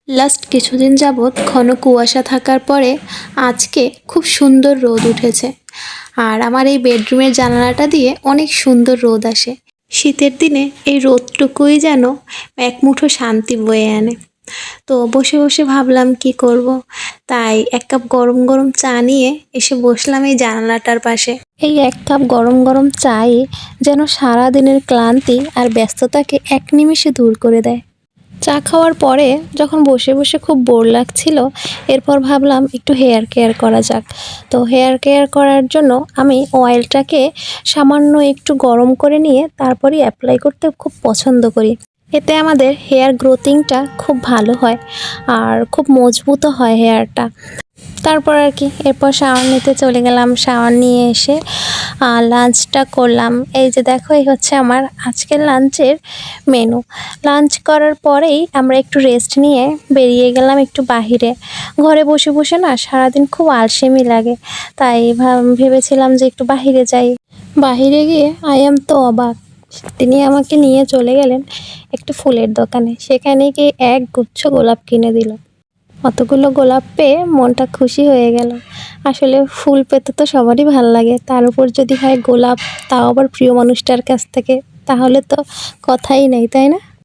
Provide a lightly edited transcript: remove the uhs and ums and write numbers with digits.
Last কিছুদিন যাবৎ ঘন কুয়াশা থাকার পরে আজকে খুব সুন্দর রোদ উঠেছে। আর আমার এই বেডরুমের জানালাটা দিয়ে অনেক সুন্দর রোদ আসে। শীতের দিনে এই রোদটুকুই যেন এক মুঠো শান্তি বয়ে আনে। তো বসে বসে ভাবলাম কি করব, তাই এক কাপ গরম গরম চা নিয়ে এসে বসলাম এই জানালাটার পাশে। এই এক কাপ গরম গরম চাই যেন সারা দিনের ক্লান্তি আর ব্যস্ততাকে এক নিমিষে দূর করে দেয়। চা খাওয়ার পরে যখন বসে বসে খুব বোর লাগছিল, এরপর ভাবলাম একটু হেয়ার কেয়ার করা যাক। তো হেয়ার কেয়ার করার জন্য আমি অয়েলটাকে সামান্য একটু গরম করে নিয়ে তারপরই অ্যাপ্লাই করতে খুব পছন্দ করি। এতে আমাদের হেয়ার গ্রোথিংটা খুব ভালো হয় আর খুব মজবুতও হয় হেয়ারটা। তারপর আর কি এরপর শাওয়ার নিতে চলে গেলাম। শাওয়ার নিয়ে এসে লাঞ্চটা করলাম। এই যে দেখো, এই হচ্ছে আমার আজকের লাঞ্চের মেনু। লাঞ্চ করার পরেই আমরা একটু রেস্ট নিয়ে বেরিয়ে গেলাম একটু বাহিরে। ঘরে বসে বসে না সারাদিন খুব আলসেমি লাগে, তাই ভেবেছিলাম যে একটু বাহিরে যাই। বাহিরে গিয়ে আই এম তো অবাক, তিনি আমাকে নিয়ে চলে গেলেন একটু ফুলের দোকানে। সেখানে গিয়ে এক গুচ্ছ গোলাপ কিনে দিল। অতগুলো গোলাপ পেয়ে মনটা খুশি হয়ে গেল। আসলে ফুল পেতে তো সবারই ভাল লাগে, তার উপর যদি হয় গোলাপ, তাও আবার প্রিয় মানুষটার কাছ থেকে, তাহলে তো কথাই নেই, তাই না?